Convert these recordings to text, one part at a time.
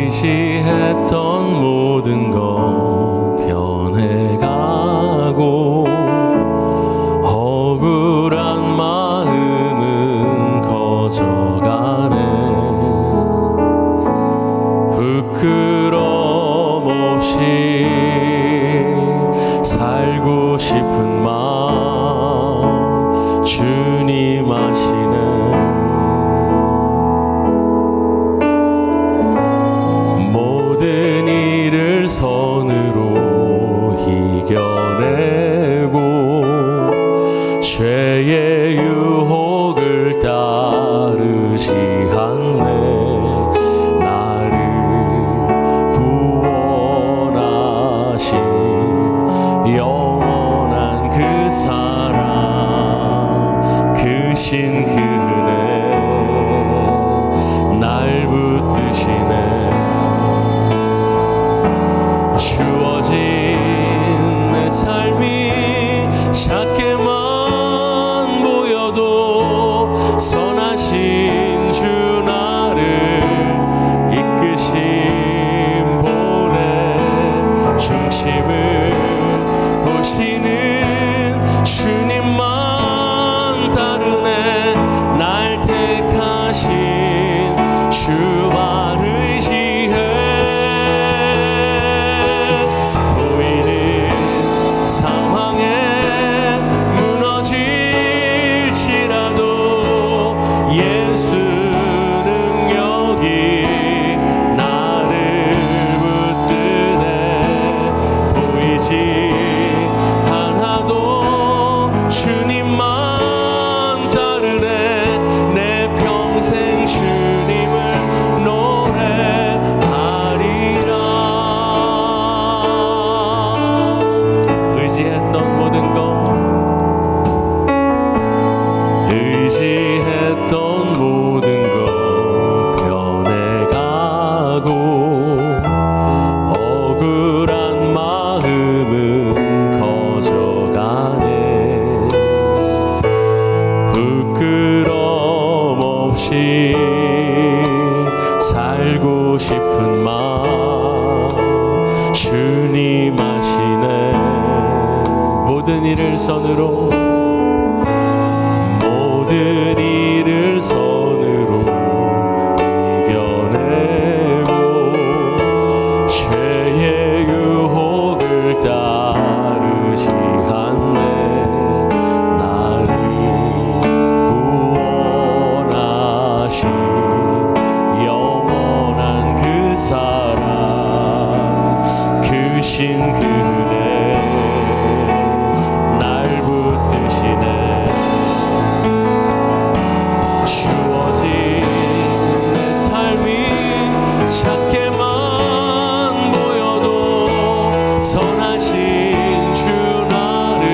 의지했던 모든 것 변해가고 억울한 마음은 커져가네. 부끄럼 없이 살고 싶은 마음 주님 아시네. 모든 일을 선으로 이겨내고 죄의 유혹을 따르지 않네. 영원한 그 사랑 크신 그 은혜 날 붙드시네. 주어진 내 삶이 작게만 보여도 선하신 주 나를 이끄신 본의 중심을 보시는 주님만 다르네. 날 택하신 주만 의지해. 보이는 상황에 무너질지라도 예수 능력이 나를 붙드네. 보이지 주님만 따르네. 내 평생 주님을 노래하리라. 의지했던 모든 것 의지했던 모든 것 변해가고 억울한 마음은 커져가네. 부끄럼 없이 살고 싶은 마음 주님 아시네. 모든 일을 선으로 모든 일을 선으로 이겨내고 죄의 유혹을 따르지 않네. 영원한 그 사랑 크신 그 은혜 날 붙드시네. 주어진 내 삶이 작게만 보여도 선하신 주 나를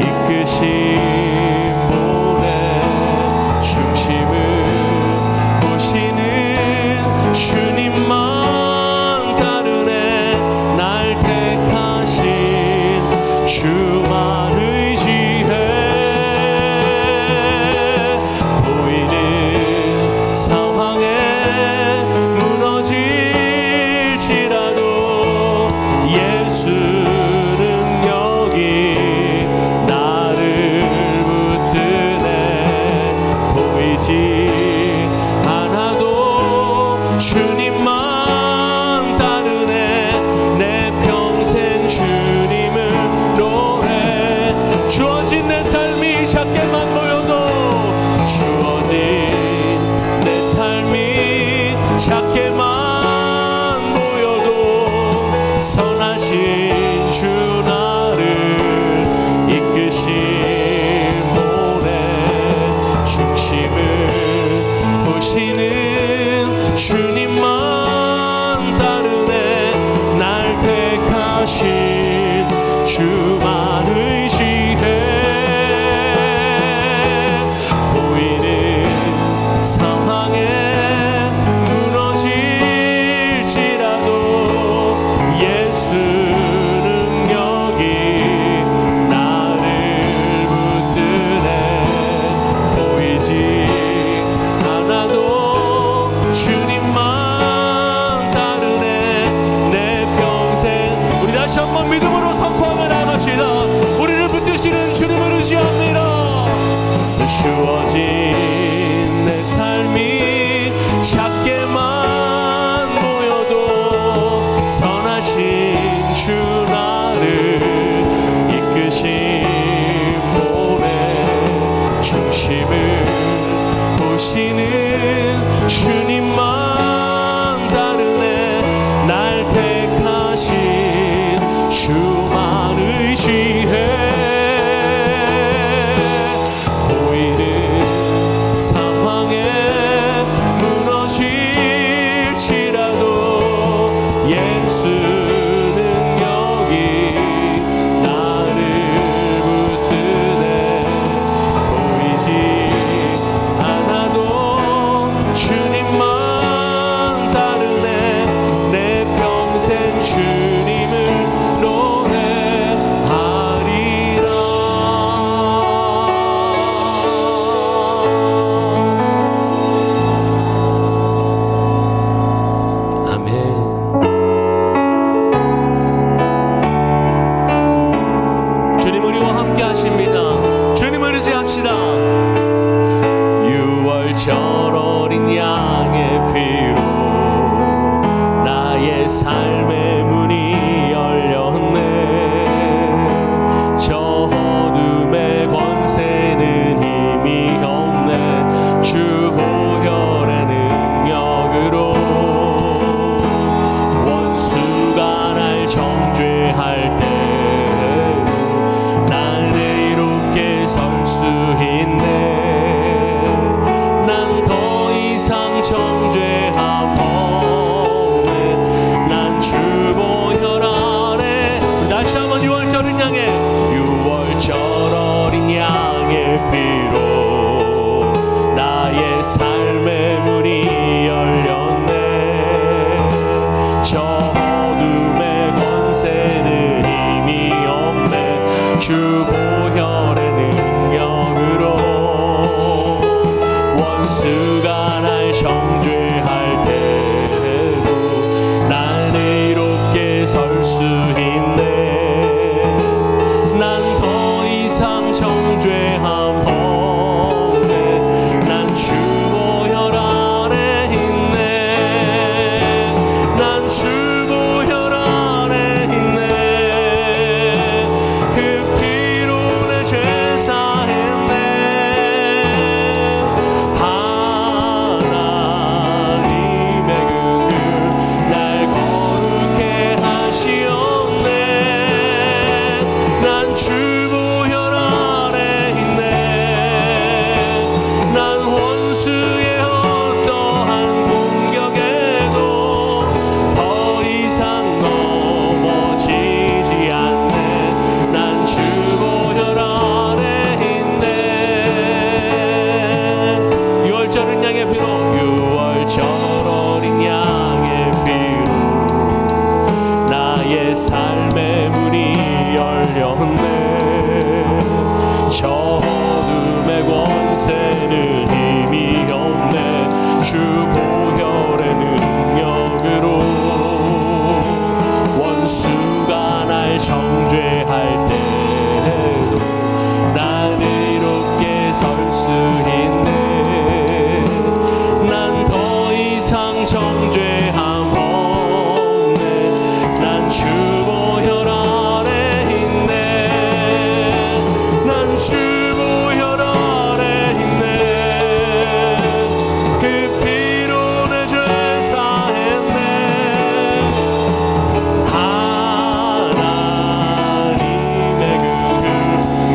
이끄신 주님만 다르네. 날 택하신 주만 의지해. 보이는 상황에 무너질지라도 예수 능력이 나를 붙드네. 보이지 주님만 다르네. 내 평생 주님을 노래. 주어진 내 삶이 작게만 보여도 주어진 내 삶이 작게만 보여도 선하신 주 나를 이끄신 본의 중심을 보시는 주님만 다르네. 날 택하신 주만 의지해. 보이는 상황에 무너질지라도 예수 능력이 나를 붙드네. 보이지 않아도 주님만 주어진 내 삶이 작게만 보여도 선하신 주 나를 이끄신 몸에 중심을 보시는 주님만 다르네. 날 택하신 주만 의지해. 유월절 어린 양의 피로 나의 삶의 문이 열렸네. 저 어둠의 권세는 힘이 없네. 주 보혈의 능력으로 원수가 날 정죄할 때 나는 이롭게 설 수 있네. 정죄함 없네. 난 주 보혈 아래. 다시 한번 유월절은 양의 유월절 어린 양의 피로 나의 삶의 문이 열렸네. 저 어둠의 권세는 힘이 없네. 주 보혈의 능력으로 원수가 날 정죄할 때도 나는 이롭게 설 수 있네. 난 더 이상 정죄함 없네. 난 주 보혈 아래 있네. 난 주 보혈 아래 있네. 그 피로 내 죄 사했네. 삶의 문이 열렸네. 저 어둠의 권세는 힘이 없네. 주 보혈의 능력으로 원수가 날 정죄할 때도 나는 이롭게 설 수 있네. 난 더 이상 정죄함 주 보혈 아래 있네. 난 주 보혈 아래 있네. 그 피로 내 죄 사했네. 하나님의 그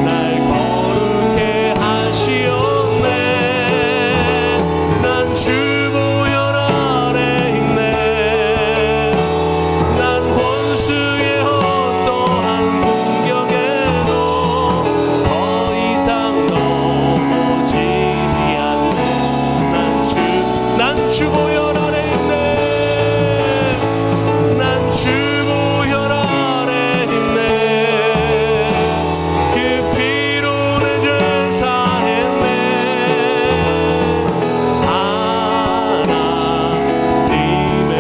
날 거룩해 하시었네. 난 주 보혈 아래 있네. 난 원수의 어떠한 공격에도 더 이상 넘어지지 않네. 난 주 보혈 아래 있네. 난 주 보혈 아래 있네. 그 피로 내 죄 사했네. 하나님의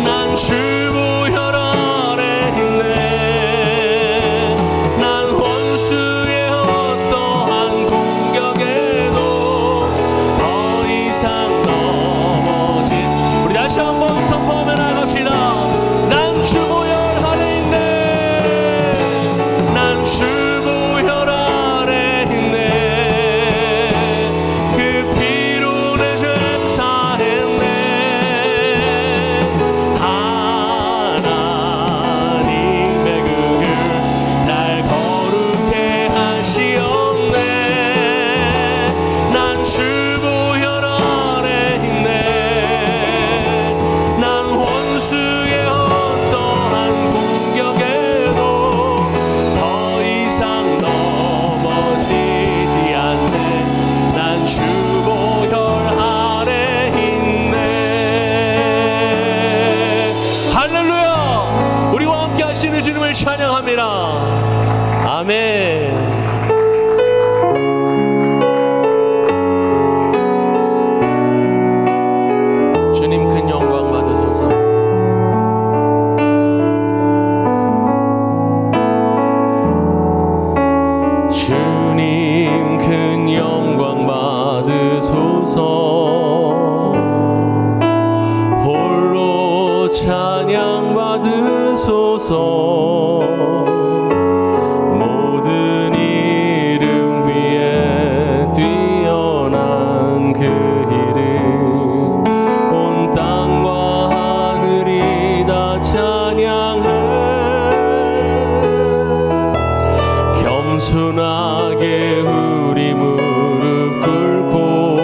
난 주 보혈 아래 있네. 아멘. 주님 큰 영광 받으소서. 주님 큰 영광 받으소서. 홀로 찬양 받으소서. 모든 이름 위에 뛰어난 그 이름 온 땅과 하늘이 다 찬양해. 겸손하게 우리 무릎 꿇고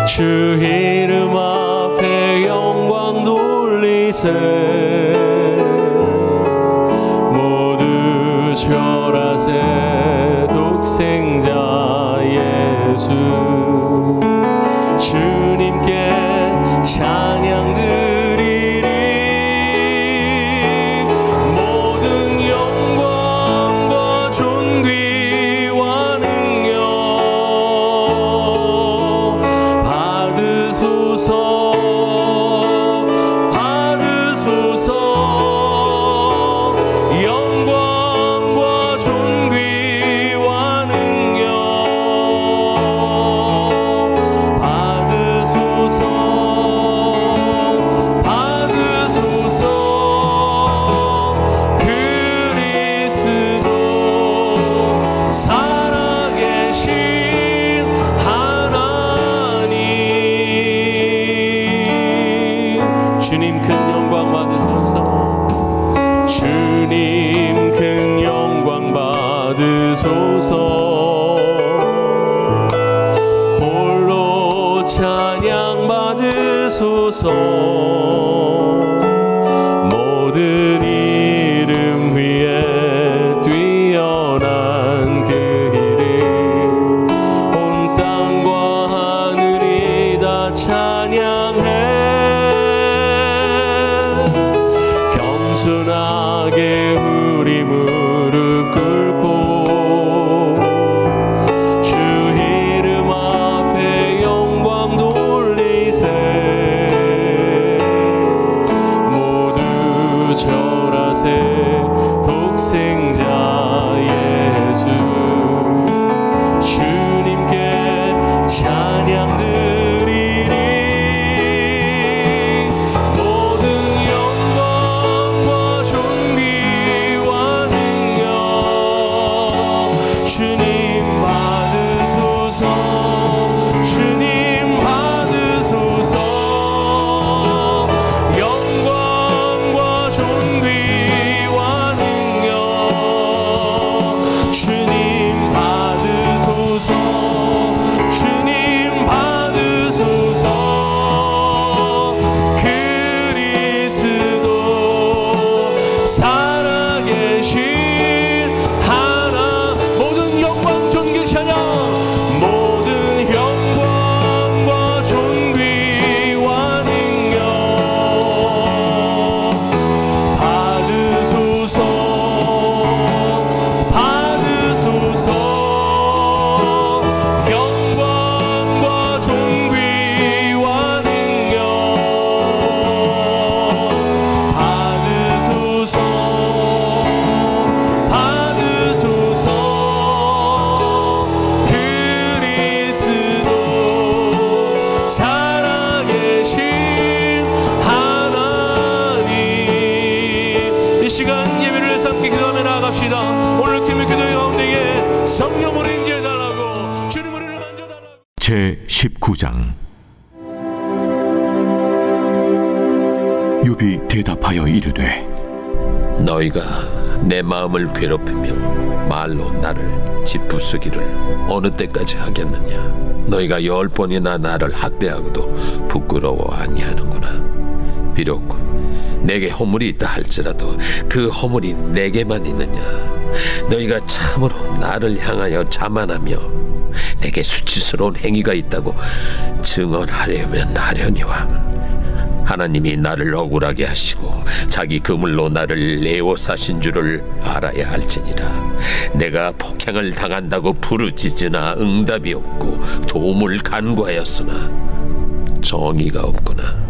주 이름 앞에 영광 돌리세. 모두 절하세 독생자 예수. 주님께 찬양 드리리. 모든 영광과 존귀와 능력 받으소서. 받으소서. 영광과 존귀와 능력 받으소서. 받으소서. 그리스도 살아계신 하나님. 주님 큰 영광 받으소서. 주님 큰 영광 받으소서. 홀로 찬양 받으소서. 모든 이름 위에 뛰어난 그 이름 온 땅과 하늘이 다 찬양해. 겸손하게 우리 무릎 꿇고 주 이름 앞에 영광 돌리세. 모두 절하세 독생자 예수. 주님께 찬양 드리리. 모든 영광과 존귀와 능력 주님 받으소서. 주님 받으소서. 영광과 존귀와 능력 주님 받으소서. 주님 받으소서. 그리스도 살아계신 하나. 모든 영광 존귀 찬양. 모든 영광과 존귀와 능력 받으소서. 받으소서. 영광과 존귀와 능력 받으소서. 받으소서. 그리스도 살아계신 하나님. 이 시간 예배를 위해서 함께 기도하며 나아갑시다. 오늘 팀의 기도의 가운데에 성령을 인지해달라고, 주님 우리를 만져달라고. 제19장. 욥이 대답하여 이르되 너희가 내 마음을 괴롭히며 말로 나를 짓부수기를 어느 때까지 하겠느냐. 너희가 10번이나 나를 학대하고도 부끄러워 아니하는구나. 비록 내게 허물이 있다 할지라도 그 허물이 내게만 있느냐. 너희가 참으로 나를 향하여 자만하며 내게 수치스러운 행위가 있다고 증언하려면 하려니와 하나님이 나를 억울하게 하시고 자기 그물로 나를 애워싸신 줄을 알아야 할지니라. 내가 폭행을 당한다고 부르짖으나 응답이 없고 도움을 간구하였으나 정의가 없구나.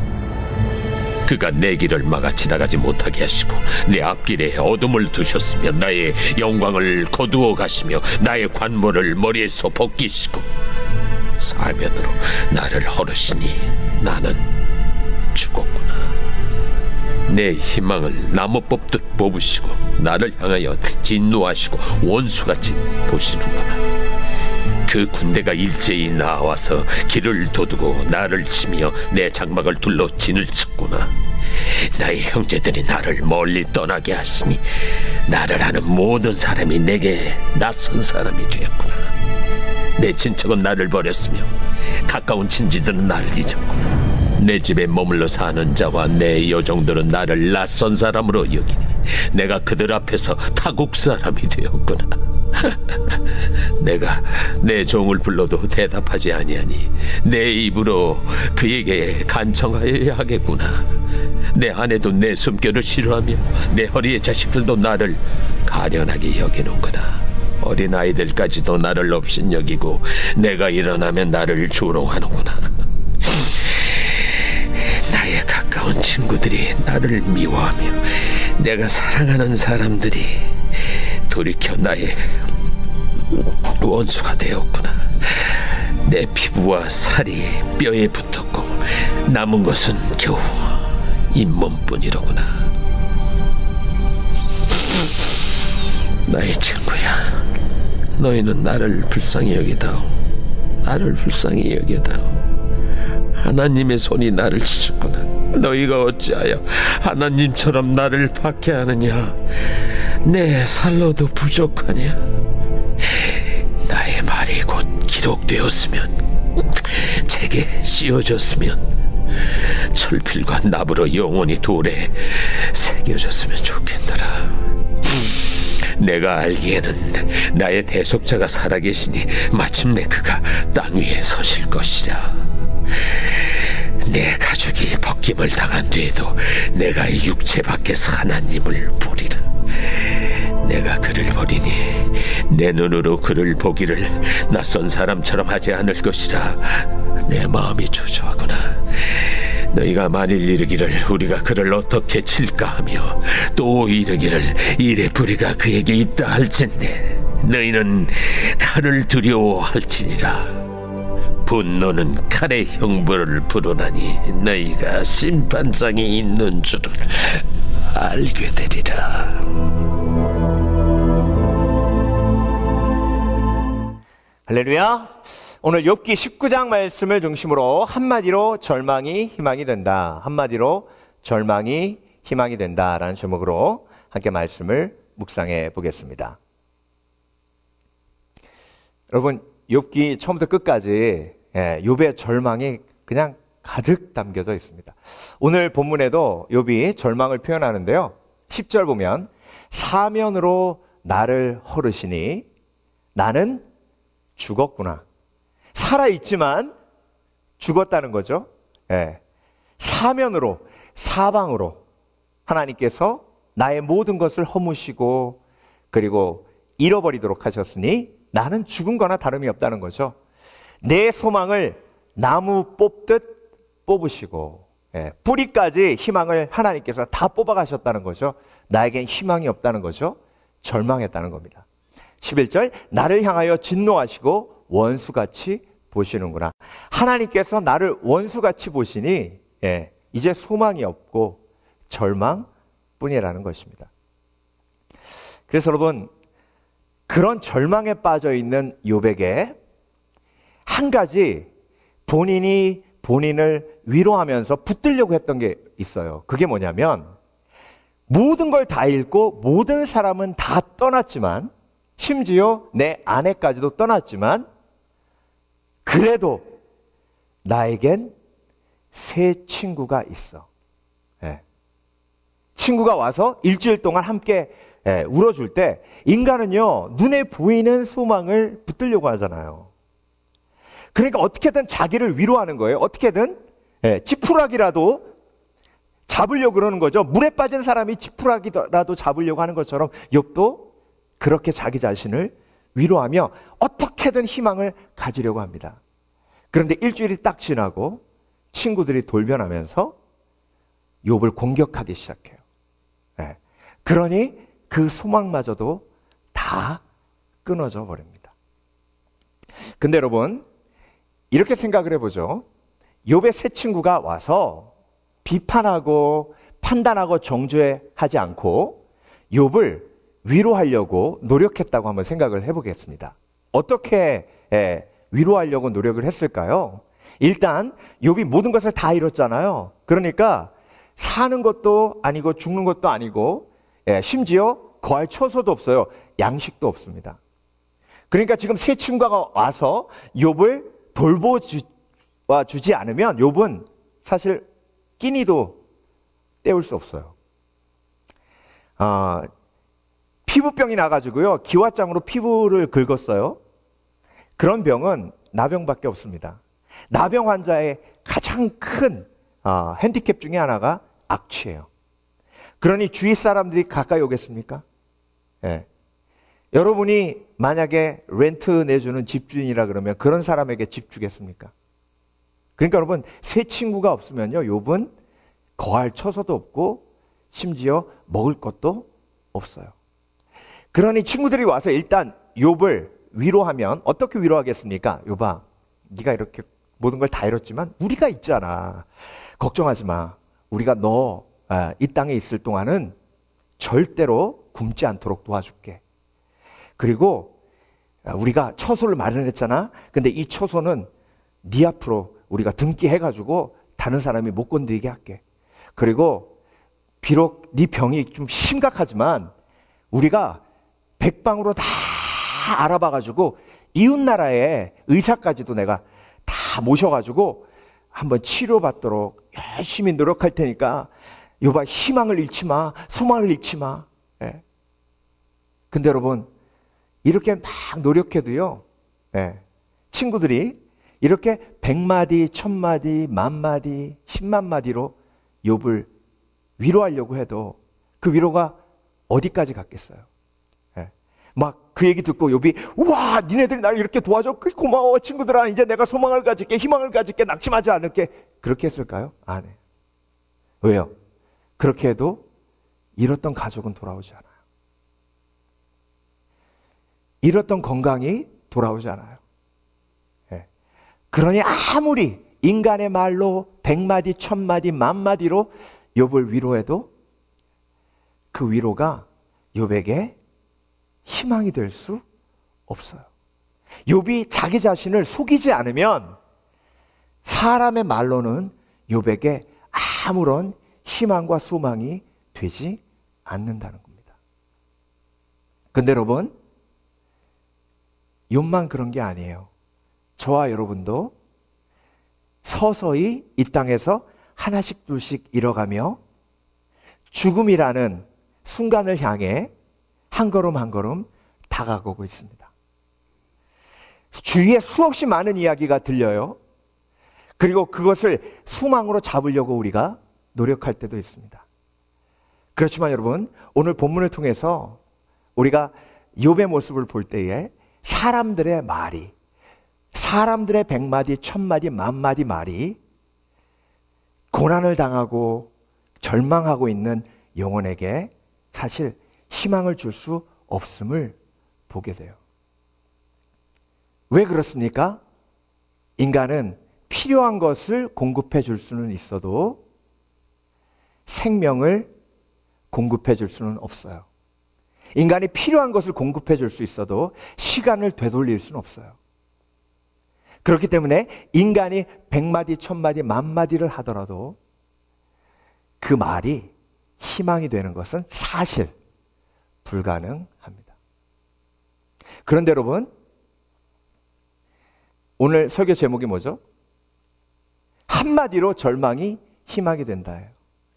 그가 내 길을 막아 지나가지 못하게 하시고 내 앞길에 어둠을 두셨으며 나의 영광을 거두어 가시며 나의 관모를 머리에서 벗기시고 사면으로 나를 허르시니 나는 죽었구나. 내 희망을 나무 뽑듯 뽑으시고 나를 향하여 진노하시고 원수같이 보시는구나. 그 군대가 일제히 나와서 길을 도두고 나를 치며 내 장막을 둘러 진을 쳤구나. 나의 형제들이 나를 멀리 떠나게 하시니 나를 아는 모든 사람이 내게 낯선 사람이 되었구나. 내 친척은 나를 버렸으며 가까운 친지들은 나를 잊었구나. 내 집에 머물러 사는 자와 내 여종들은 나를 낯선 사람으로 여기니 내가 그들 앞에서 타국 사람이 되었구나. 내가 내 종을 불러도 대답하지 아니하니 내 입으로 그에게 간청하여야 하겠구나. 내 아내도 내 숨결을 싫어하며 내 허리의 자식들도 나를 가련하게 여기는구나. 어린아이들까지도 나를 업신여기고 내가 일어나면 나를 조롱하는구나. 나의 가까운 친구들이 나를 미워하며 내가 사랑하는 사람들이 돌이켜 나의 원수가 되었구나. 내 피부와 살이 뼈에 붙었고 남은 것은 겨우 잇몸뿐이로구나. 나의 친구야, 너희는 나를 불쌍히 여기다오. 나를 불쌍히 여기다오. 하나님의 손이 나를 치셨구나. 너희가 어찌하여 하나님처럼 나를 박해하느냐. 내 살로도 부족하냐. 나의 말이 곧 기록되었으면, 책에 씌워졌으면, 철필과 납으로 영원히 돌에 새겨졌으면 좋겠더라. 내가 알기에는 나의 대속자가 살아계시니 마침내 그가 땅 위에 서실 것이라. 내 가족이 벗김을 당한 뒤에도 내가 이 육체 밖에서 하나님을 보리라. 내가 그를 보리니 내 눈으로 그를 보기를 낯선 사람처럼 하지 않을 것이라. 내 마음이 초조하구나. 너희가 만일 이르기를 우리가 그를 어떻게 칠까 하며 또 이르기를 이래 불의가 그에게 있다 할진대 너희는 칼을 두려워할지니라. 분노는 칼의 형벌을 불어나니 너희가 심판장이 있는 줄을 알게 되리라. 할렐루야. 오늘 욥기 19장 말씀을 중심으로 한마디로 절망이 희망이 된다. 한마디로 절망이 희망이 된다라는 제목으로 함께 말씀을 묵상해 보겠습니다. 여러분, 욥기 처음부터 끝까지 욥의 절망이 그냥 가득 담겨져 있습니다. 오늘 본문에도 욥이 절망을 표현하는데요. 10절 보면 사면으로 나를 허르시니 나는 죽었구나. 살아있지만 죽었다는 거죠. 사면으로, 사방으로 하나님께서 나의 모든 것을 허무시고 그리고 잃어버리도록 하셨으니 나는 죽은 거나 다름이 없다는 거죠. 내 소망을 나무 뽑듯 뽑으시고 뿌리까지 희망을 하나님께서 다 뽑아가셨다는 거죠. 나에겐 희망이 없다는 거죠. 절망했다는 겁니다. 11절 나를 향하여 진노하시고 원수같이 보시는구나. 하나님께서 나를 원수같이 보시니 이제 소망이 없고 절망뿐이라는 것입니다. 그래서 여러분, 그런 절망에 빠져 있는 욥에게 한 가지 본인이 본인을 위로하면서 붙들려고 했던 게 있어요. 그게 뭐냐면 모든 걸 다 잃고 모든 사람은 다 떠났지만 심지어 내 아내까지도 떠났지만 그래도 나에겐 새 친구가 있어. 친구가 와서 일주일 동안 함께 울어줄 때 인간은요 눈에 보이는 소망을 붙들려고 하잖아요. 그러니까 어떻게든 자기를 위로하는 거예요. 어떻게든 지푸라기라도 잡으려고 그러는 거죠. 물에 빠진 사람이 지푸라기라도 잡으려고 하는 것처럼 욥도 그렇게 자기 자신을 위로하며 어떻게든 희망을 가지려고 합니다. 그런데 일주일이 딱 지나고 친구들이 돌변하면서 욥을 공격하기 시작해요. 네. 그러니 그 소망마저도 다 끊어져 버립니다. 근데 여러분, 이렇게 생각을 해보죠. 욥의 세 친구가 와서 비판하고 판단하고 정죄하지 않고 욥을 위로하려고 노력했다고 한번 생각을 해보겠습니다. 어떻게 위로하려고 노력을 했을까요? 일단 욥이 모든 것을 다 잃었잖아요. 그러니까 사는 것도 아니고 죽는 것도 아니고 심지어 거할 처소도 없어요. 양식도 없습니다. 그러니까 지금 세 친구가 와서 욥을 돌보주지 않으면 욥은 사실 끼니도 때울 수 없어요. 피부병이 나가지고요, 기와장으로 피부를 긁었어요. 그런 병은 나병밖에 없습니다. 나병 환자의 가장 큰 핸디캡 중에 하나가 악취예요. 그러니 주위 사람들이 가까이 오겠습니까? 예. 여러분이 만약에 렌트 내주는 집주인이라 그러면 그런 사람에게 집 주겠습니까? 그러니까 여러분, 세 친구가 없으면요, 욥은 거할 처소도 없고 심지어 먹을 것도 없어요. 그러니 친구들이 와서 일단 욥을 위로하면 어떻게 위로하겠습니까? 욥아, 네가 이렇게 모든 걸 다 잃었지만 우리가 있잖아. 걱정하지 마. 우리가 너 이 땅에 있을 동안은 절대로 굶지 않도록 도와줄게. 그리고 우리가 처소를 마련했잖아. 근데 이 처소는 네 앞으로 우리가 등기해가지고 다른 사람이 못 건드리게 할게. 그리고 비록 네 병이 좀 심각하지만 우리가 백방으로 다 알아봐가지고 이웃나라의 의사까지도 내가 다 모셔가지고 한번 치료받도록 열심히 노력할 테니까 욥아, 희망을 잃지 마, 소망을 잃지 마. 예. 근데 여러분, 이렇게 막 노력해도요, 예, 친구들이 이렇게 100마디, 1000마디, 10,000마디, 10만 마디로 욥을 위로하려고 해도 그 위로가 어디까지 갔겠어요? 예. 막 그 얘기 듣고 욥이, 우와, 니네들이 날 이렇게 도와줘, 고마워 친구들아, 이제 내가 소망을 가질게, 희망을 가질게, 낙심하지 않을게. 그렇게 했을까요? 안 해요. 왜요? 그렇게 해도 잃었던 가족은 돌아오지 않아요. 잃었던 건강이 돌아오지 않아요. 예. 그러니 아무리 인간의 말로 100마디, 1000마디, 10,000마디로 욥을 위로해도 그 위로가 욥에게 희망이 될 수 없어요. 욥이 자기 자신을 속이지 않으면 사람의 말로는 욥에게 아무런 희망과 소망이 되지 않는다는 겁니다. 근데 여러분, 욥만 그런 게 아니에요. 저와 여러분도 서서히 이 땅에서 하나씩 둘씩 잃어가며 죽음이라는 순간을 향해 한 걸음 한 걸음 다가가고 있습니다. 주위에 수없이 많은 이야기가 들려요. 그리고 그것을 소망으로 잡으려고 우리가 노력할 때도 있습니다. 그렇지만 여러분, 오늘 본문을 통해서 우리가 욥의 모습을 볼 때에 사람들의 말이, 사람들의 100마디, 1000마디, 10,000마디 말이 고난을 당하고 절망하고 있는 영혼에게 사실 희망을 줄 수 없음을 보게 돼요. 왜 그렇습니까? 인간은 필요한 것을 공급해 줄 수는 있어도 생명을 공급해 줄 수는 없어요. 인간이 필요한 것을 공급해 줄 수 있어도 시간을 되돌릴 수는 없어요. 그렇기 때문에 인간이 100마디, 1000마디, 10,000마디를 하더라도 그 말이 희망이 되는 것은 사실 불가능합니다. 그런데 여러분, 오늘 설교 제목이 뭐죠? 한마디로 절망이 희망이 된다예요.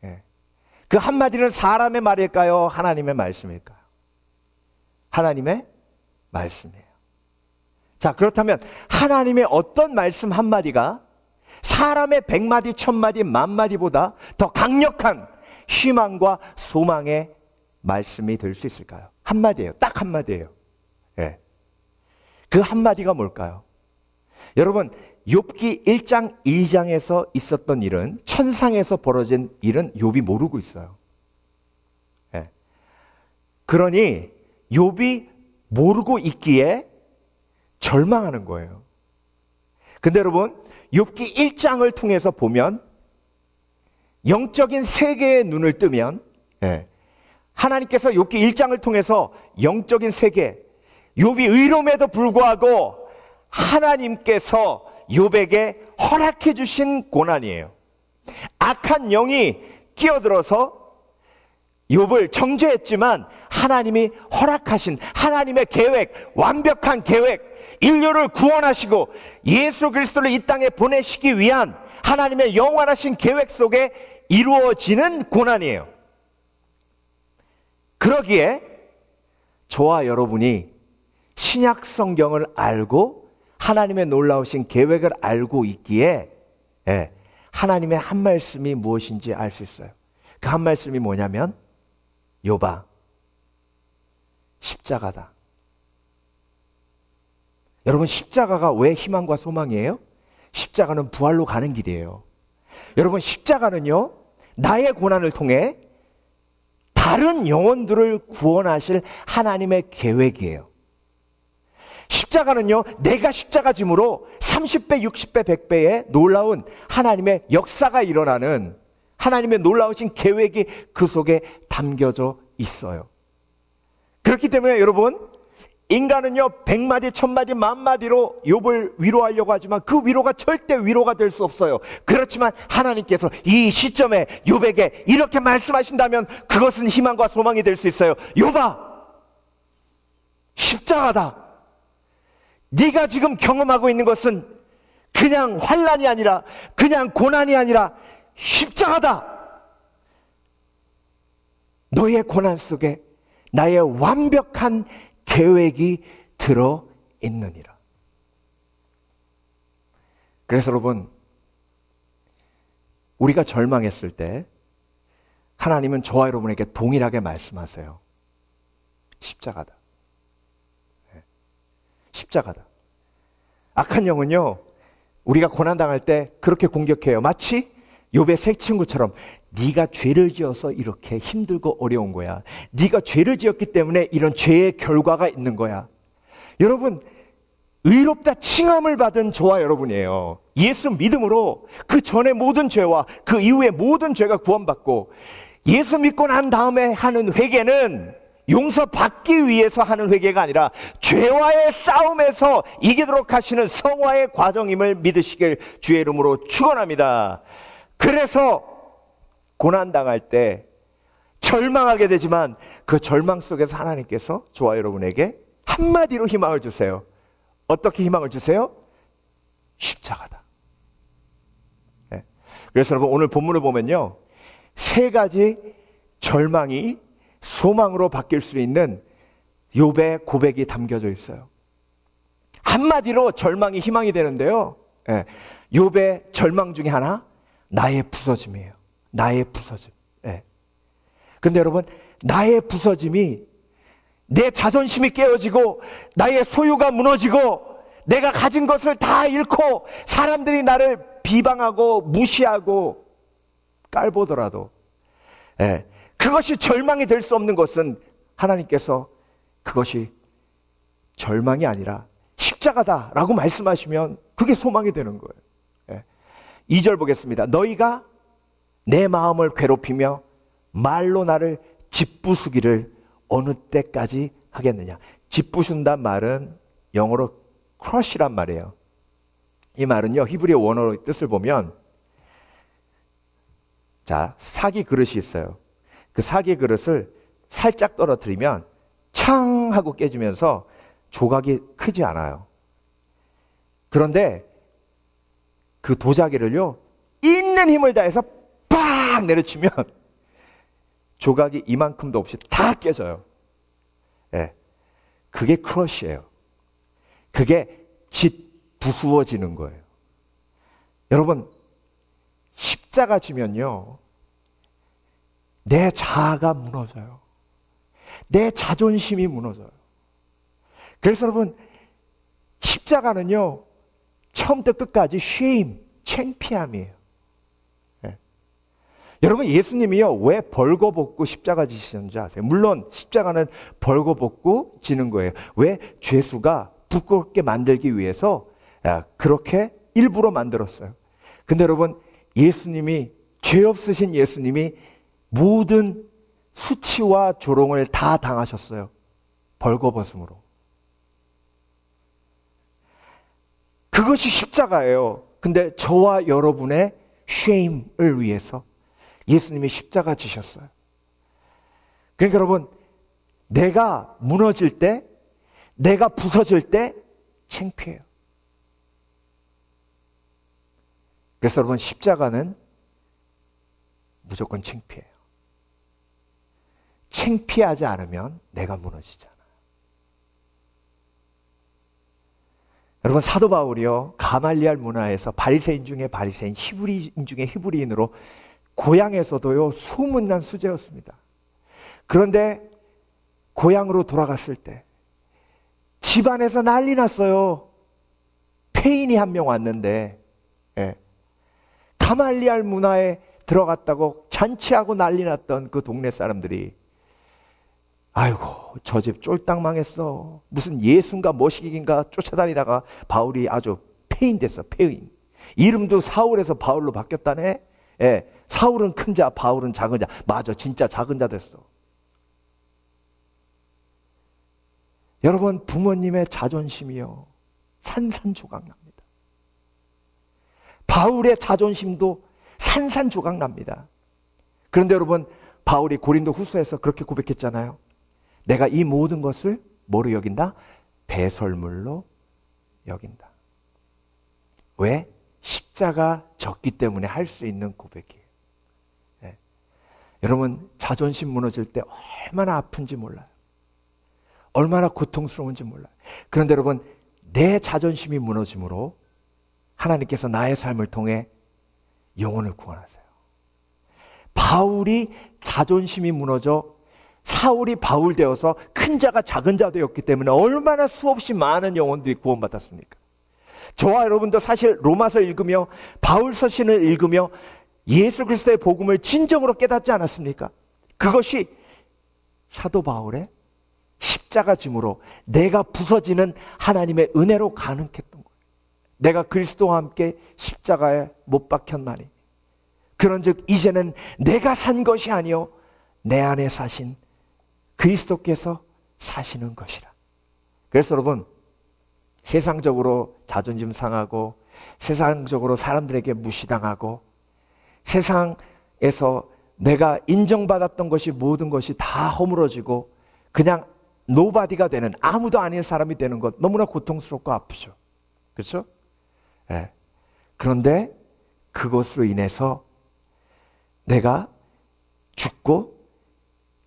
예. 그 한마디는 사람의 말일까요? 하나님의 말씀일까요? 하나님의 말씀이에요. 자, 그렇다면 하나님의 어떤 말씀 한마디가 사람의 100마디, 1000마디, 10,000마디보다 더 강력한 희망과 소망의 말씀이 될 수 있을까요? 한마디예요. 딱 한마디예요. 예. 그 한마디가 뭘까요? 여러분, 욥기 1장, 2장에서 있었던 일은, 천상에서 벌어진 일은 욥이 모르고 있어요. 예. 그러니 욥이 모르고 있기에 절망하는 거예요. 근데 여러분, 욥기 1장을 통해서 보면, 영적인 세계의 눈을 뜨면, 예, 하나님께서 욥기 1장을 통해서 영적인 세계, 욥이 의로움에도 불구하고 하나님께서 욥에게 허락해 주신 고난이에요. 악한 영이 끼어들어서 욥을 정죄했지만 하나님이 허락하신 하나님의 계획, 완벽한 계획, 인류를 구원하시고 예수 그리스도를 이 땅에 보내시기 위한 하나님의 영원하신 계획 속에 이루어지는 고난이에요. 그러기에 저와 여러분이 신약 성경을 알고 하나님의 놀라우신 계획을 알고 있기에, 예, 하나님의 한 말씀이 무엇인지 알 수 있어요. 그 한 말씀이 뭐냐면, 욥아, 십자가다. 여러분, 십자가가 왜 희망과 소망이에요? 십자가는 부활로 가는 길이에요. 여러분, 십자가는요, 나의 고난을 통해 다른 영혼들을 구원하실 하나님의 계획이에요. 십자가는요, 내가 십자가 짐으로 30배, 60배, 100배의 놀라운 하나님의 역사가 일어나는 하나님의 놀라우신 계획이 그 속에 담겨져 있어요. 그렇기 때문에 여러분, 인간은요 100마디, 1000마디, 10,000마디로 욥을 위로하려고 하지만 그 위로가 절대 위로가 될 수 없어요. 그렇지만 하나님께서 이 시점에 욥에게 이렇게 말씀하신다면 그것은 희망과 소망이 될 수 있어요. 욥아, 십자가다. 네가 지금 경험하고 있는 것은 그냥 환난이 아니라, 그냥 고난이 아니라 십자가다. 너의 고난 속에 나의 완벽한 계획이 들어 있느니라. 그래서 여러분, 우리가 절망했을 때 하나님은 저와 여러분에게 동일하게 말씀하세요. 십자가다. 십자가다. 악한 영은요, 우리가 고난당할 때 그렇게 공격해요. 마치 욥의 세 친구처럼 네가 죄를 지어서 이렇게 힘들고 어려운 거야. 네가 죄를 지었기 때문에 이런 죄의 결과가 있는 거야. 여러분, 의롭다 칭함을 받은 저와 여러분이에요. 예수 믿음으로 그 전에 모든 죄와 그 이후에 모든 죄가 구원받고, 예수 믿고 난 다음에 하는 회개는 용서받기 위해서 하는 회개가 아니라 죄와의 싸움에서 이기도록 하시는 성화의 과정임을 믿으시길 주의 이름으로 축원합니다. 그래서 고난당할 때 절망하게 되지만 그 절망 속에서 하나님께서 저와 여러분에게 한마디로 희망을 주세요. 어떻게 희망을 주세요? 십자가다. 네. 그래서 여러분, 오늘 본문을 보면요, 세 가지 절망이 소망으로 바뀔 수 있는 욥의 고백이 담겨져 있어요. 한마디로 절망이 희망이 되는데요, 네. 욥의 절망 중에 하나, 나의 부서짐이에요. 나의 부서짐. 네. 근데 여러분, 나의 부서짐이 내 자존심이 깨어지고 나의 소유가 무너지고 내가 가진 것을 다 잃고 사람들이 나를 비방하고 무시하고 깔보더라도, 예, 그것이 절망이 될 수 없는 것은 하나님께서 그것이 절망이 아니라 십자가다라고 말씀하시면 그게 소망이 되는 거예요. 예. 2절 보겠습니다. 너희가 내 마음을 괴롭히며 말로 나를 짓부수기를 어느 때까지 하겠느냐. 짓부순단 말은 영어로 crush란 말이에요. 이 말은요, 히브리어 원어의 뜻을 보면, 자, 사기 그릇이 있어요. 그 사기 그릇을 살짝 떨어뜨리면 창 하고 깨지면서 조각이 크지 않아요. 그런데 그 도자기를요, 있는 힘을 다해서 빡 내려치면 조각이 이만큼도 없이 다 깨져요. 예, 그게 크러쉬예요. 그게 짓 부수어지는 거예요. 여러분, 십자가 지면요, 내 자아가 무너져요. 내 자존심이 무너져요. 그래서 여러분, 십자가는요, 처음부터 끝까지 shame, 창피함이에요. 네. 여러분, 예수님이요, 왜 벌거벗고 십자가 지시는지 아세요? 물론 십자가는 벌거벗고 지는 거예요. 왜? 죄수가 부끄럽게 만들기 위해서 그렇게 일부러 만들었어요. 근데 여러분, 예수님이, 죄 없으신 예수님이 모든 수치와 조롱을 다 당하셨어요. 벌거벗음으로. 그것이 십자가예요. 근데 저와 여러분의 shame을 위해서 예수님이 십자가 지셨어요. 그러니까 여러분, 내가 무너질 때, 내가 부서질 때 창피해요. 그래서 여러분, 십자가는 무조건 창피해요. 창피하지 않으면 내가 무너지잖아요. 여러분, 사도 바울이요, 가말리알 문화에서 바리새인 중에 바리새인, 히브리인 중에 히브리인으로 고향에서도요 소문난 수재였습니다. 그런데 고향으로 돌아갔을 때 집안에서 난리 났어요. 폐인이 한 명 왔는데, 가말리알 문화에 들어갔다고 잔치하고 난리 났던 그 동네 사람들이, 아이고, 저 집 쫄딱 망했어. 무슨 예수인가 머시기인가 쫓아다니다가 바울이 아주 폐인 됐어, 폐인. 이름도 사울에서 바울로 바뀌었다네. 사울은 큰 자, 바울은 작은 자. 맞아, 진짜 작은 자 됐어. 여러분, 부모님의 자존심이요, 산산조각 납니다. 바울의 자존심도 산산조각 납니다. 그런데 여러분, 바울이 고린도 후서에서 그렇게 고백했잖아요. 내가 이 모든 것을 뭐로 여긴다? 배설물로 여긴다. 왜? 십자가 졌기 때문에 할 수 있는 고백이에요. 여러분, 자존심 무너질 때 얼마나 아픈지 몰라요. 얼마나 고통스러운지 몰라요. 그런데 여러분, 내 자존심이 무너짐으로 하나님께서 나의 삶을 통해 영혼을 구원하세요. 바울이 자존심이 무너져 사울이 바울 되어서 큰 자가 작은 자 되었기 때문에 얼마나 수없이 많은 영혼들이 구원받았습니까? 저와 여러분도 사실 로마서 읽으며 바울 서신을 읽으며 예수 그리스도의 복음을 진정으로 깨닫지 않았습니까? 그것이 사도 바울의 십자가 짐으로 내가 부서지는 하나님의 은혜로 가능했던 거예요. 내가 그리스도와 함께 십자가에 못 박혔나니 그런즉 이제는 내가 산 것이 아니요 내 안에 사신 그리스도께서 사시는 것이라. 그래서 여러분, 세상적으로 자존심 상하고 세상적으로 사람들에게 무시당하고 세상에서 내가 인정받았던 것이 모든 것이 다 허물어지고 그냥 노바디가 되는, 아무도 아닌 사람이 되는 것 너무나 고통스럽고 아프죠. 그렇죠? 네. 그런데 그것으로 인해서 내가 죽고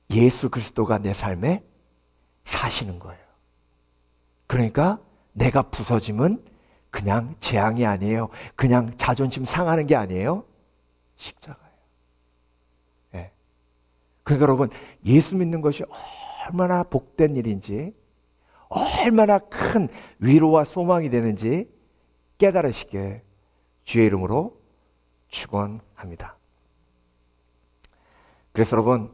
예수 그리스도가 내 삶에 사시는 거예요. 그러니까 내가 부서짐은 그냥 재앙이 아니에요. 그냥 자존심 상하는 게 아니에요. 십자가예요. 네. 그러니까 여러분, 예수 믿는 것이 얼마나 복된 일인지, 얼마나 큰 위로와 소망이 되는지 깨달으시게 주의 이름으로 축원합니다. 그래서 여러분,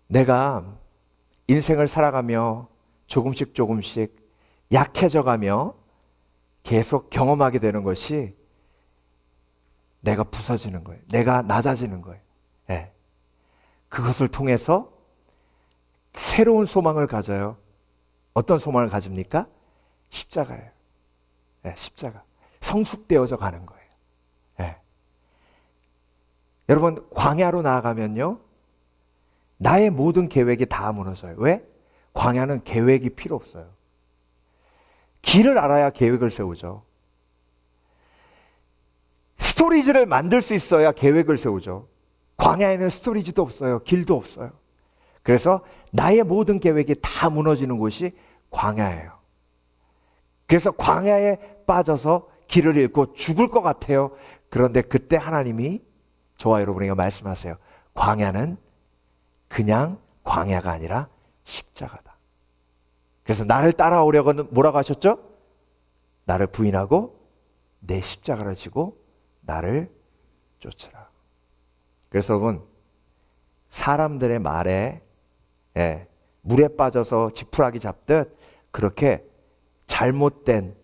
내가 인생을 살아가며 조금씩 약해져가며 계속 경험하게 되는 것이 내가 부서지는 거예요. 내가 낮아지는 거예요. 네. 그것을 통해서 새로운 소망을 가져요. 어떤 소망을 가집니까? 십자가예요. 네, 십자가. 성숙되어져 가는 거예요. 네. 여러분, 광야로 나아가면요, 나의 모든 계획이 다 무너져요. 왜? 광야는 계획이 필요 없어요. 길을 알아야 계획을 세우죠. 스토리지를 만들 수 있어야 계획을 세우죠. 광야에는 스토리지도 없어요. 길도 없어요. 그래서 나의 모든 계획이 다 무너지는 곳이 광야예요. 그래서 광야에 빠져서 길을 잃고 죽을 것 같아요. 그런데 그때 하나님이 저와 여러분에게 말씀하세요. 광야는 그냥 광야가 아니라 십자가다. 그래서 나를 따라오려고는 뭐라고 하셨죠? 나를 부인하고 내 십자가를 지고 나를 쫓으라. 그래서 여러분, 사람들의 말에 물에 빠져서 지푸라기 잡듯 그렇게 잘못된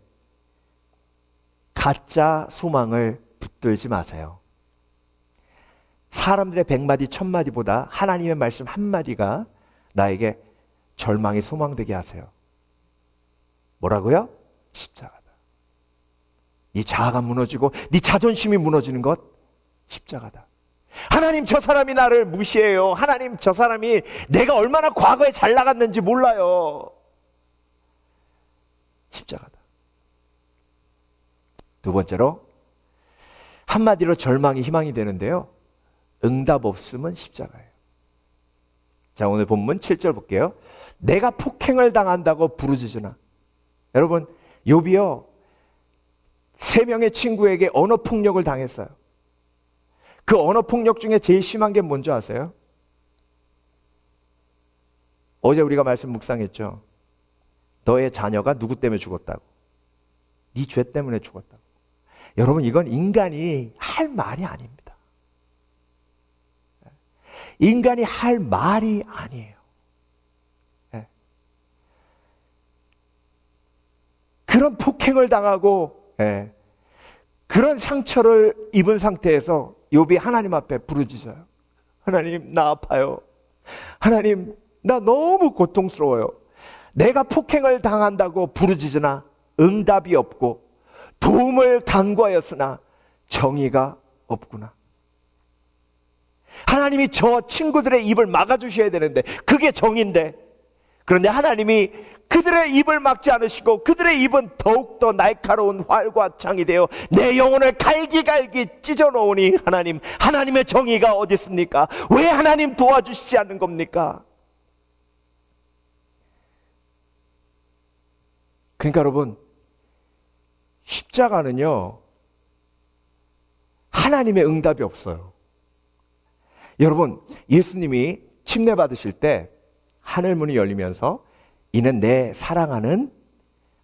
가짜 소망을 붙들지 마세요. 사람들의 100마디 1000마디보다 하나님의 말씀 한마디가 나에게 절망이 소망되게 하세요. 뭐라고요? 십자가다. 네 자아가 무너지고 네 자존심이 무너지는 것 십자가다. 하나님, 저 사람이 나를 무시해요. 하나님, 저 사람이 내가 얼마나 과거에 잘 나갔는지 몰라요. 십자가다. 두 번째로, 한마디로 절망이 희망이 되는데요, 응답 없음은 십자가예요. 자, 오늘 본문 7절 볼게요. 내가 폭행을 당한다고 부르짖으나. 여러분, 욥이요 3명의 친구에게 언어폭력을 당했어요. 그 언어폭력 중에 제일 심한 게 뭔지 아세요? 어제 우리가 말씀 묵상했죠. 너의 자녀가 누구 때문에 죽었다고. 네 죄 때문에 죽었다고. 여러분, 이건 인간이 할 말이 아닙니다. 인간이 할 말이 아니에요. 그런 폭행을 당하고 그런 상처를 입은 상태에서 욥이 하나님 앞에 부르짖어요. 하나님, 나 아파요. 하나님, 나 너무 고통스러워요. 내가 폭행을 당한다고 부르짖으나 응답이 없고 도움을 간구하였으나 정의가 없구나. 하나님이 저 친구들의 입을 막아주셔야 되는데 그게 정의인데, 그런데 하나님이 그들의 입을 막지 않으시고 그들의 입은 더욱더 날카로운 활과 창이 되어 내 영혼을 갈기갈기 찢어놓으니 하나님, 하나님의 정의가 어디 있습니까? 왜 하나님 도와주시지 않는 겁니까? 그러니까 여러분, 십자가는요 하나님의 응답이 없어요. 여러분, 예수님이 침례 받으실 때 하늘문이 열리면서 이는 내 사랑하는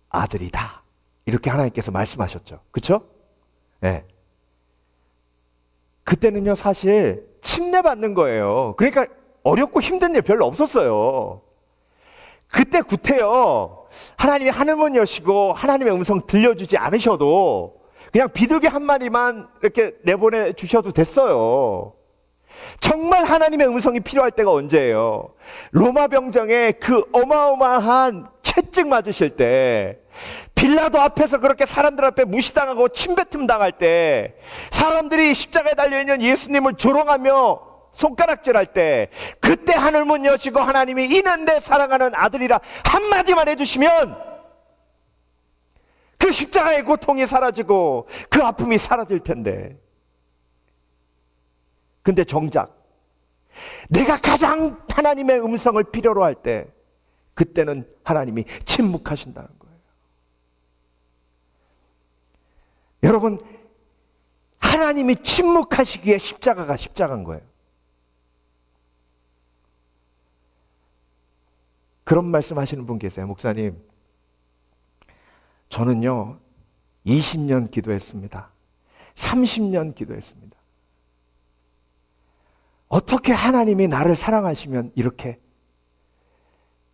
아들이다, 이렇게 하나님께서 말씀하셨죠. 그렇죠? 네. 그때는요 사실 침례 받는 거예요. 그러니까 어렵고 힘든 일 별로 없었어요. 그때 구태여 하나님이 하늘문 여시고 하나님의 음성 들려주지 않으셔도 그냥 비둘기 한 마리만 이렇게 내보내 주셔도 됐어요. 정말 하나님의 음성이 필요할 때가 언제예요? 로마 병정에 그 어마어마한 채찍 맞으실 때, 빌라도 앞에서 그렇게 사람들 앞에 무시당하고 침뱉음 당할 때, 사람들이 십자가에 달려있는 예수님을 조롱하며 손가락질할 때, 그때 하늘문 여시고 하나님이 이는 내 사랑하는 아들이라 한마디만 해주시면 그 십자가의 고통이 사라지고 그 아픔이 사라질 텐데, 근데 정작 내가 가장 하나님의 음성을 필요로 할 때 그때는 하나님이 침묵하신다는 거예요. 여러분, 하나님이 침묵하시기에 십자가가 십자가인 거예요. 그런 말씀 하시는 분 계세요. 목사님, 저는요 20년 기도했습니다. 30년 기도했습니다. 어떻게 하나님이 나를 사랑하시면 이렇게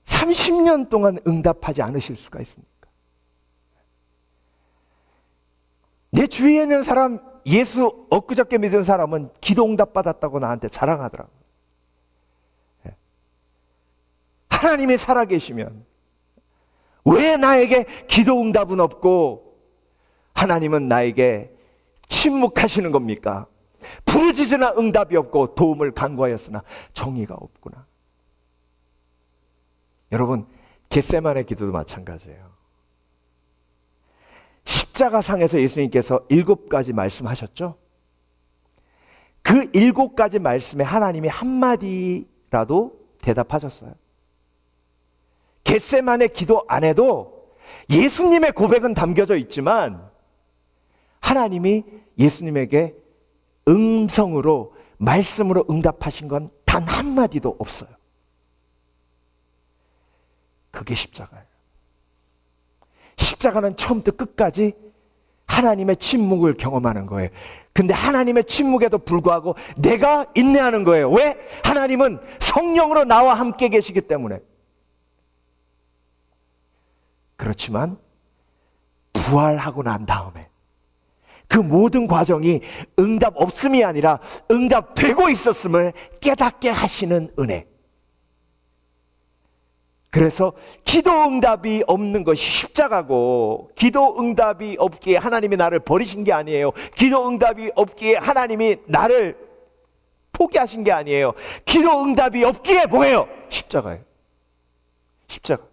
30년 동안 응답하지 않으실 수가 있습니까? 내 주위에 있는 사람, 예수 엊그저께 믿은 사람은 기도 응답 받았다고 나한테 자랑하더라고요. 하나님이 살아계시면 왜 나에게 기도 응답은 없고 하나님은 나에게 침묵하시는 겁니까? 부르짖으나 응답이 없고 도움을 간구하였으나 정의가 없구나. 여러분, 겟세마네 기도도 마찬가지예요. 십자가상에서 예수님께서 7가지 말씀하셨죠? 그 7가지 말씀에 하나님이 한마디라도 대답하셨어요. 겟세마네 기도 안에도 예수님의 고백은 담겨져 있지만 하나님이 예수님에게 음성으로 말씀으로 응답하신 건 단 한마디도 없어요. 그게 십자가예요. 십자가는 처음부터 끝까지 하나님의 침묵을 경험하는 거예요. 근데 하나님의 침묵에도 불구하고 내가 인내하는 거예요. 왜? 하나님은 성령으로 나와 함께 계시기 때문에. 그렇지만 부활하고 난 다음에 그 모든 과정이 응답 없음이 아니라 응답되고 있었음을 깨닫게 하시는 은혜. 그래서 기도 응답이 없는 것이 십자가고, 기도 응답이 없기에 하나님이 나를 버리신 게 아니에요. 기도 응답이 없기에 하나님이 나를 포기하신 게 아니에요. 기도 응답이 없기에 뭐예요? 십자가예요. 십자가.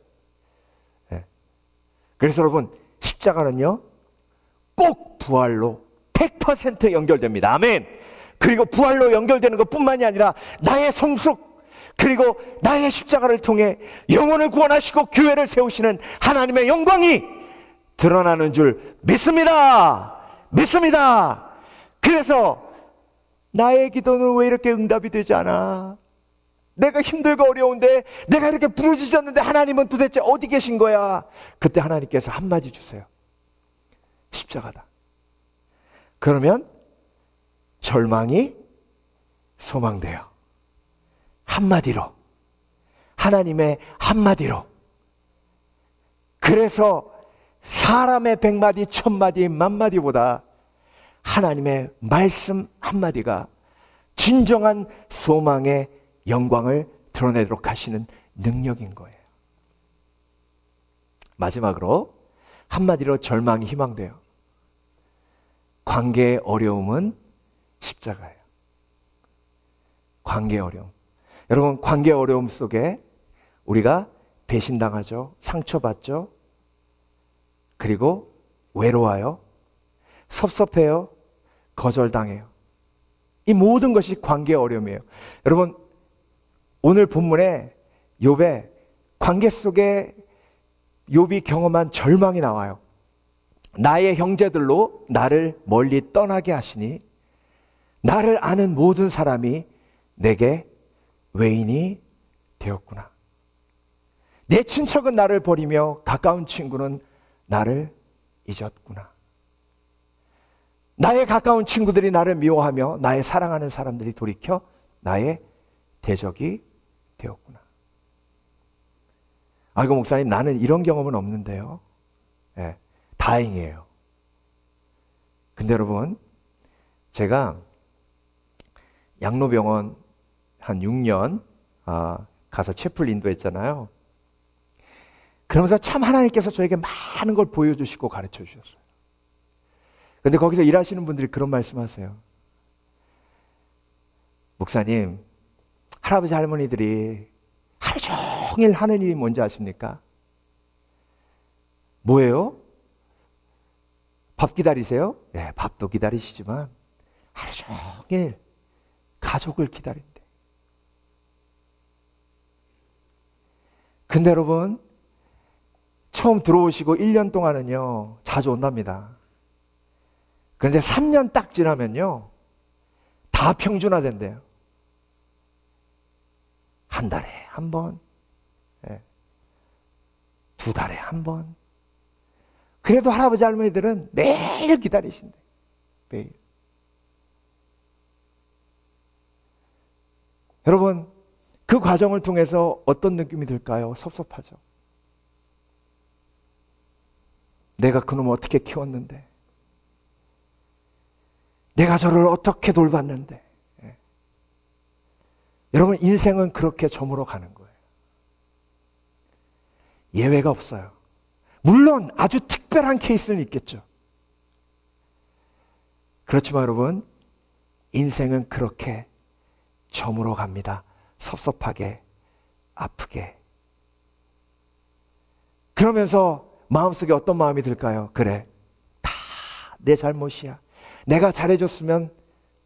네. 그래서 여러분, 십자가는요 꼭 부활로 100% 연결됩니다. 아멘. 그리고 부활로 연결되는 것뿐만이 아니라 나의 성숙, 그리고 나의 십자가를 통해 영혼을 구원하시고 교회를 세우시는 하나님의 영광이 드러나는 줄 믿습니다. 믿습니다. 그래서 나의 기도는 왜 이렇게 응답이 되지 않아? 내가 힘들고 어려운데, 내가 이렇게 부르짖었는데 하나님은 도대체 어디 계신 거야? 그때 하나님께서 한마디 주세요. 십자가다. 그러면 절망이 소망돼요. 한마디로, 하나님의 한마디로. 그래서 사람의 100마디, 1000마디, 만마디보다 하나님의 말씀 한마디가 진정한 소망의 영광을 드러내도록 하시는 능력인 거예요. 마지막으로 한마디로 절망이 희망돼요. 관계의 어려움은 십자가예요. 관계의 어려움. 여러분, 관계의 어려움 속에 우리가 배신당하죠. 상처받죠. 그리고 외로워요. 섭섭해요. 거절당해요. 이 모든 것이 관계의 어려움이에요. 여러분, 오늘 본문에 욥의 관계 속에 욥이 경험한 절망이 나와요. 나의 형제들로 나를 멀리 떠나게 하시니 나를 아는 모든 사람이 내게 외인이 되었구나. 내 친척은 나를 버리며 가까운 친구는 나를 잊었구나. 나의 가까운 친구들이 나를 미워하며 나의 사랑하는 사람들이 돌이켜 나의 대적이 되었구나. 아이고 목사님, 나는 이런 경험은 없는데요. 네, 다행이에요. 근데 여러분, 제가 양로병원 한 6년 가서 채플 인도했잖아요. 그러면서 참 하나님께서 저에게 많은 걸 보여주시고 가르쳐 주셨어요. 그런데 거기서 일하시는 분들이 그런 말씀하세요. 목사님, 할아버지 할머니들이 하루 종일 하는 일이 뭔지 아십니까? 뭐예요? 밥 기다리세요? 네, 밥도 기다리시지만 하루 종일 가족을 기다린대. 근데 여러분, 처음 들어오시고 1년 동안은요 자주 온답니다. 그런데 3년 딱 지나면요 다 평준화된대요. 한 달에 한 번, 2달에 한 번. 그래도 할아버지 할머니들은 매일 기다리신대. 매일. 여러분, 그 과정을 통해서 어떤 느낌이 들까요? 섭섭하죠. 내가 그놈을 어떻게 키웠는데, 내가 저를 어떻게 돌봤는데. 여러분, 인생은 그렇게 저물어 가는 거예요. 예외가 없어요. 물론 아주 특별한 케이스는 있겠죠. 그렇지만 여러분, 인생은 그렇게 저물어 갑니다. 섭섭하게, 아프게. 그러면서 마음속에 어떤 마음이 들까요? 그래, 다 내 잘못이야. 내가 잘해줬으면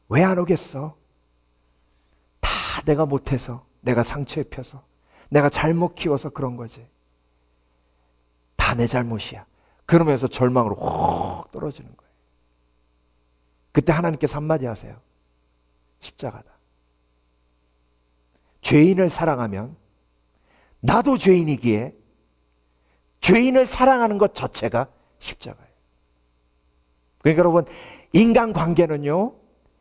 왜 안 오겠어? 다 내가 못해서, 내가 상처 입혀서, 내가 잘못 키워서 그런 거지. 다 다 내 잘못이야. 그러면서 절망으로 확 떨어지는 거예요. 그때 하나님께서 한마디 하세요. 십자가다. 죄인을 사랑하면 나도 죄인이기에 죄인을 사랑하는 것 자체가 십자가예요. 그러니까 여러분, 인간관계는요,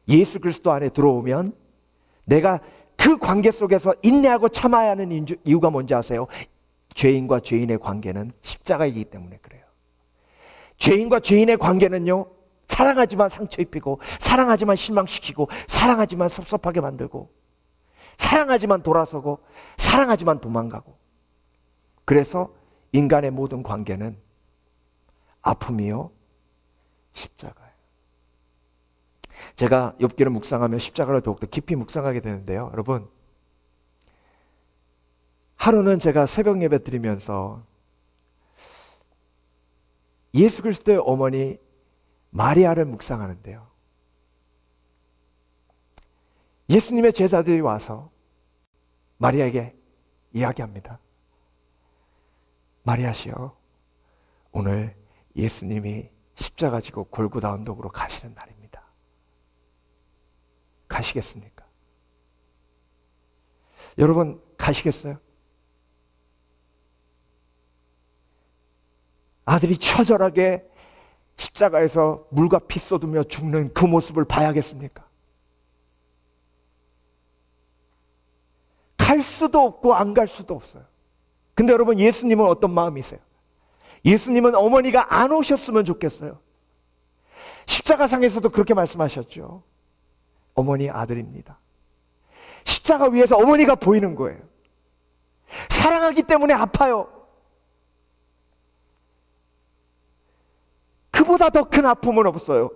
예수 그리스도 안에 들어오면 내가 그 관계 속에서 인내하고 참아야 하는 이유가 뭔지 아세요? 죄인과 죄인의 관계는 십자가이기 때문에 그래요. 죄인과 죄인의 관계는요, 사랑하지만 상처 입히고, 사랑하지만 실망시키고, 사랑하지만 섭섭하게 만들고, 사랑하지만 돌아서고, 사랑하지만 도망가고. 그래서 인간의 모든 관계는 아픔이요, 십자가예요. 제가 욥기를 묵상하며 십자가를 더욱더 깊이 묵상하게 되는데요. 여러분, 하루는 제가 새벽 예배 드리면서 예수 그리스도의 어머니 마리아를 묵상하는데요. 예수님의 제자들이 와서 마리아에게 이야기합니다. 마리아시여, 오늘 예수님이 십자가 지고 골고다 언덕으로 가시는 날입니다. 가시겠습니까? 여러분, 가시겠어요? 아들이 처절하게 십자가에서 물과 피 쏟으며 죽는 그 모습을 봐야겠습니까? 갈 수도 없고 안 갈 수도 없어요. 근데 여러분, 예수님은 어떤 마음이세요? 예수님은 어머니가 안 오셨으면 좋겠어요. 십자가상에서도 그렇게 말씀하셨죠. 어머니 아들입니다. 십자가 위에서 어머니가 보이는 거예요. 사랑하기 때문에 아파요. 그보다 더 큰 아픔은 없어요.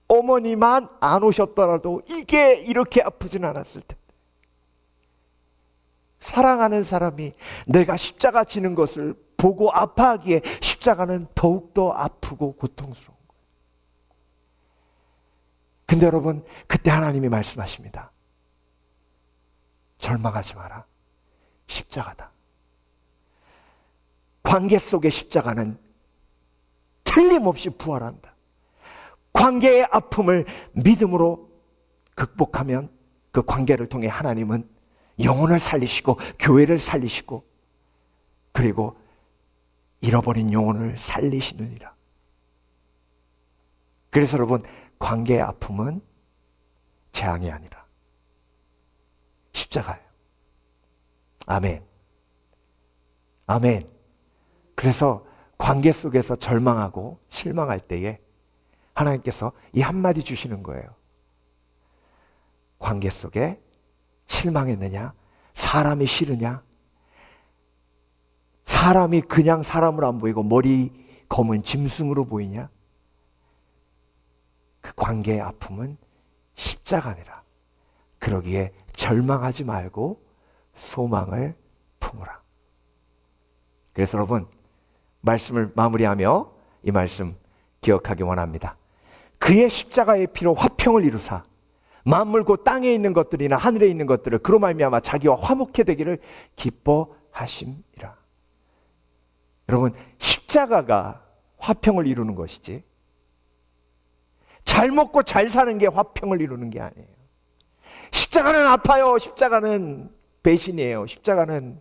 어머니만 안 오셨더라도 이게 이렇게 아프진 않았을 텐데. 사랑하는 사람이 내가 십자가 지는 것을 보고 아파하기에 십자가는 더욱더 아프고 고통스러운 거예요. 근데 여러분, 그때 하나님이 말씀하십니다. 절망하지 마라. 십자가다. 관계 속의 십자가는 틀림없이 부활한다. 관계의 아픔을 믿음으로 극복하면 그 관계를 통해 하나님은 영혼을 살리시고 교회를 살리시고 그리고 잃어버린 영혼을 살리시느니라. 그래서 여러분, 관계의 아픔은 재앙이 아니라 십자가예요. 아멘. 아멘. 그래서 관계 속에서 절망하고 실망할 때에 하나님께서 이 한마디 주시는 거예요. 관계 속에 실망했느냐? 사람이 싫으냐? 사람이 그냥 사람으로 안 보이고 머리 검은 짐승으로 보이냐? 그 관계의 아픔은 십자가 아니라. 그러기에 절망하지 말고 소망을 품으라. 그래서 여러분, 말씀을 마무리하며 이 말씀 기억하기 원합니다. 그의 십자가의 피로 화평을 이루사 만물 곧 땅에 있는 것들이나 하늘에 있는 것들을 그로 말미암아 자기와 화목해 되기를 기뻐하심이라. 여러분, 십자가가 화평을 이루는 것이지 잘 먹고 잘 사는 게 화평을 이루는 게 아니에요. 십자가는 아파요. 십자가는 배신이에요. 십자가는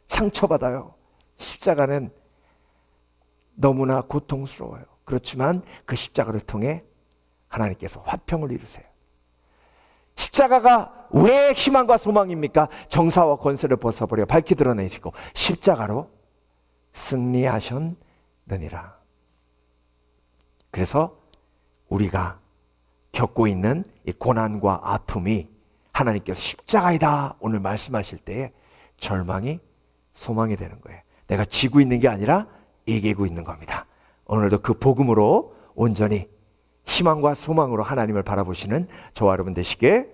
상처받아요. 십자가는 너무나 고통스러워요. 그렇지만 그 십자가를 통해 하나님께서 화평을 이루세요. 십자가가 왜 희망과 소망입니까? 정사와 권세를 벗어버려 밝히 드러내시고 십자가로 승리하셨느니라. 그래서 우리가 겪고 있는 이 고난과 아픔이 하나님께서 십자가이다 오늘 말씀하실 때에 절망이 소망이 되는 거예요. 내가 지고 있는 게 아니라 이기고 있는 겁니다. 오늘도 그 복음으로 온전히 희망과 소망으로 하나님을 바라보시는 저와 여러분 되시게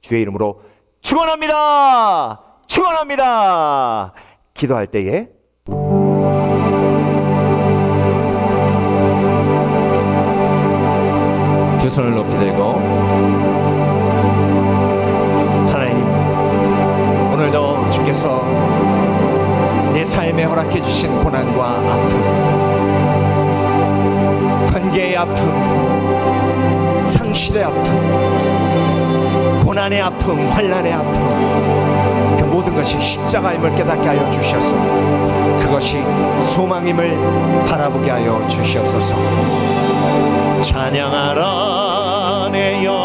주의 이름으로 축원합니다. 축원합니다. 기도할 때에 두 손을 높이 들고 하나님, 오늘도 주께서 내 삶에 때문에 허락해 주신 고난과 아픔, 관계의 아픔, 상실의 아픔, 고난의 아픔, 환난의 아픔, 그 모든 것이 십자가임을 깨닫게 하여 주셔서 그것이 소망임을 바라보게 하여 주시옵소서. 찬양하라 내 영